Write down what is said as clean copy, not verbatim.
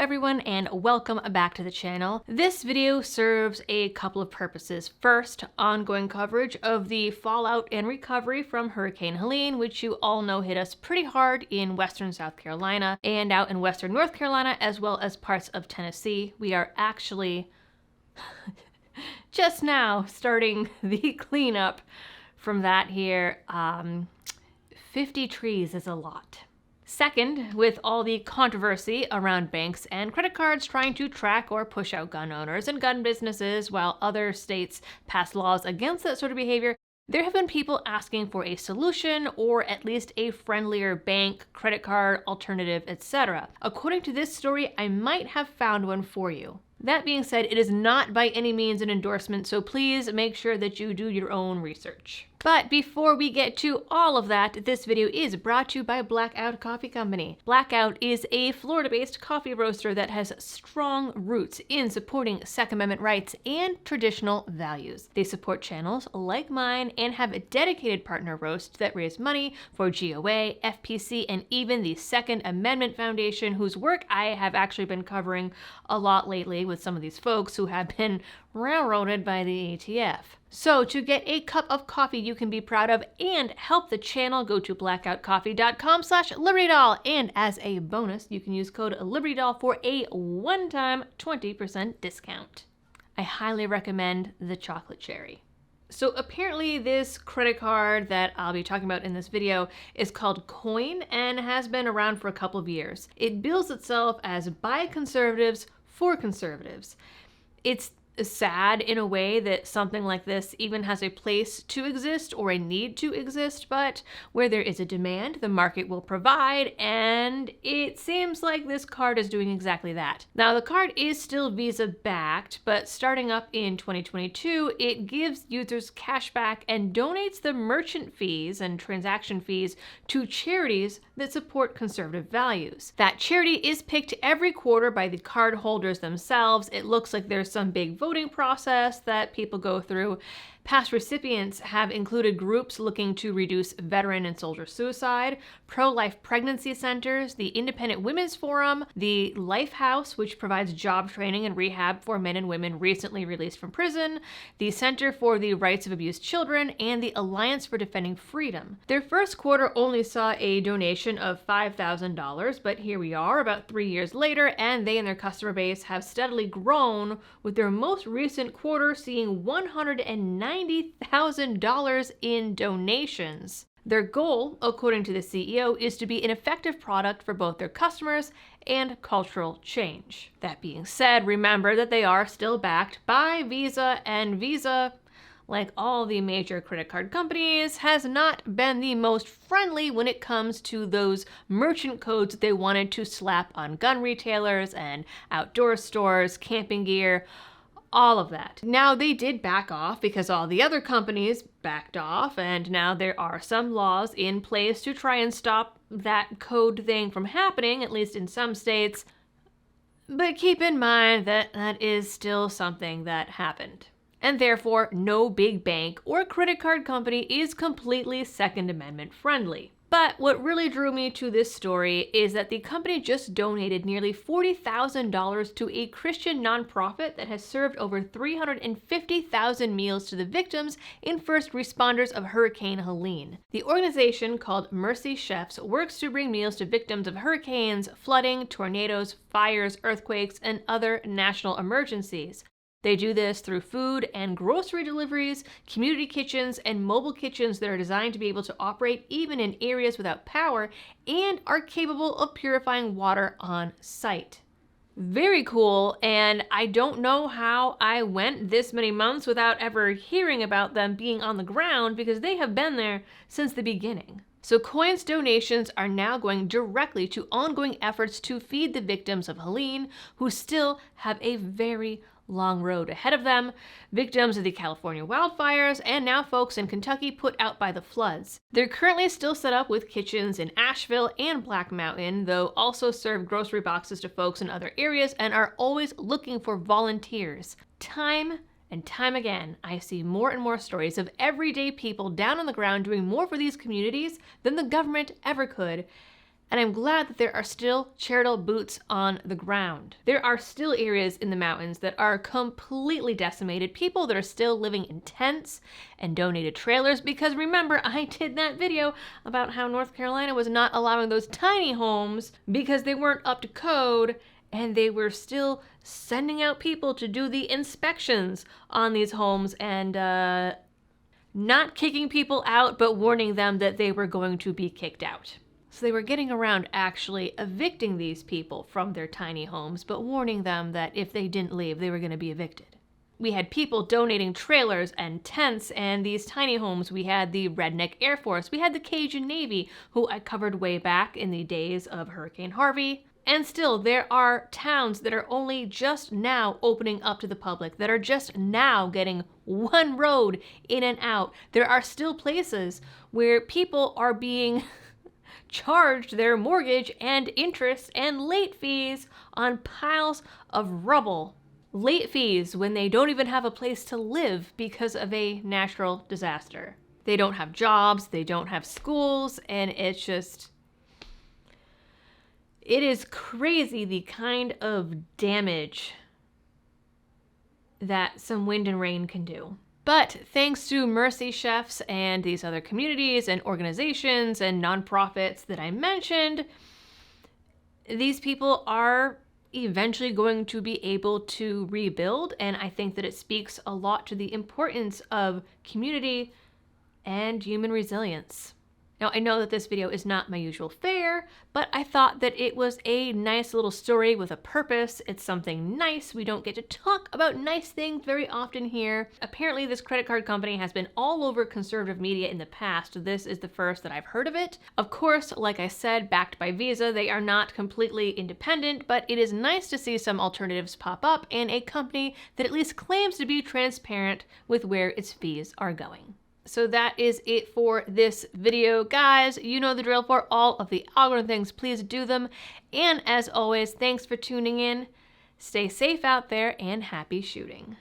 everyone and welcome back to the channel. This video serves a couple of purposes. First, ongoing coverage of the fallout and recovery from Hurricane Helene, which you all know hit us pretty hard in western South Carolina and out in western North Carolina, as well as parts of Tennessee. We are actually just now starting the cleanup from that here. 50 trees is a lot. Second, with all the controversy around banks and credit cards trying to track or push out gun owners and gun businesses while other states pass laws against that sort of behavior, there have been people asking for a solution or at least a friendlier bank, credit card, alternative, etc. According to this story, I might have found one for you. That being said, it is not by any means an endorsement, so please make sure that you do your own research. But before we get to all of that, this video is brought to you by Blackout Coffee Company. Blackout is a Florida-based coffee roaster that has strong roots in supporting Second Amendment rights and traditional values. They support channels like mine and have a dedicated partner roasts that raise money for GOA, FPC, and even the Second Amendment Foundation, whose work I have actually been covering a lot lately with some of these folks who have been railroaded by the ATF. So to get a cup of coffee you can be proud of and help the channel, go to blackoutcoffee.com/LibertyDoll, and as a bonus you can use code LibertyDoll for a one-time 20% discount. I highly recommend the chocolate cherry. So apparently this credit card that I'll be talking about in this video is called Coin and has been around for a couple of years. It bills itself as by conservatives for conservatives. It's sad in a way that something like this even has a place to exist or a need to exist, but where there is a demand, the market will provide, and it seems like this card is doing exactly that. Now, the card is still Visa backed, but starting up in 2022, it gives users cash back and donates the merchant fees and transaction fees to charities that support conservative values. That charity is picked every quarter by the card holders themselves. It looks like there's some big voting process that people go through. Past recipients have included groups looking to reduce veteran and soldier suicide, pro-life pregnancy centers, the Independent Women's Forum, the Life House, which provides job training and rehab for men and women recently released from prison, the Center for the Rights of Abused Children, and the Alliance for Defending Freedom. Their first quarter only saw a donation of $5,000, but here we are about 3 years later, and they and their customer base have steadily grown, with their most recent quarter seeing $190,000 in donations. Their goal, according to the CEO, is to be an effective product for both their customers and cultural change. That being said, remember that they are still backed by Visa, and Visa, like all the major credit card companies, has not been the most friendly when it comes to those merchant codes they wanted to slap on gun retailers and outdoor stores, camping gear, all of that. Now, they did back off because all the other companies backed off, and now there are some laws in place to try and stop that code thing from happening, at least in some states. But keep in mind that that is still something that happened. And therefore, no big bank or credit card company is completely Second Amendment friendly. But what really drew me to this story is that the company just donated nearly $40,000 to a Christian nonprofit that has served over 350,000 meals to the victims and first responders of Hurricane Helene. The organization, called Mercy Chefs, works to bring meals to victims of hurricanes, flooding, tornadoes, fires, earthquakes, and other national emergencies. They do this through food and grocery deliveries, community kitchens, and mobile kitchens that are designed to be able to operate even in areas without power and are capable of purifying water on site. Very cool, and I don't know how I went this many months without ever hearing about them being on the ground, because they have been there since the beginning. So Coin's donations are now going directly to ongoing efforts to feed the victims of Helene, who still have a very long road ahead of them, victims of the California wildfires, and now folks in Kentucky put out by the floods. They're currently still set up with kitchens in Asheville and Black Mountain, though also serve grocery boxes to folks in other areas and are always looking for volunteers. Time and time again, I see more and more stories of everyday people down on the ground doing more for these communities than the government ever could, And I'm glad that there are still charitable boots on the ground. There are still areas in the mountains that are completely decimated, people that are still living in tents and donated trailers, because remember, I did that video about how North Carolina was not allowing those tiny homes because they weren't up to code, and they were still sending out people to do the inspections on these homes and not kicking people out, but warning them that they were going to be kicked out. So they were getting around actually evicting these people from their tiny homes, but warning them that if they didn't leave, they were going to be evicted. We had people donating trailers and tents and these tiny homes. We had the Redneck Air Force. We had the Cajun Navy, who I covered way back in the days of Hurricane Harvey. And still, there are towns that are only just now opening up to the public, that are just now getting one road in and out. There are still places where people are being charged their mortgage and interest and late fees on piles of rubble. Late fees when they don't even have a place to live because of a natural disaster. They don't have jobs, they don't have schools, and it's just... it is crazy the kind of damage that some wind and rain can do. But thanks to Mercy Chefs and these other communities and organizations and nonprofits that I mentioned, these people are eventually going to be able to rebuild, and I think that it speaks a lot to the importance of community and human resilience. Now, I know that this video is not my usual fare, but I thought that it was a nice little story with a purpose. It's something nice. We don't get to talk about nice things very often here. Apparently, this credit card company has been all over conservative media in the past. This is the first that I've heard of it. Of course, like I said, backed by Visa, they are not completely independent, but it is nice to see some alternatives pop up and a company that at least claims to be transparent with where its fees are going. So that is it for this video, guys. You know the drill for all of the algorithm things. Please do them. And as always, thanks for tuning in. Stay safe out there and happy shooting.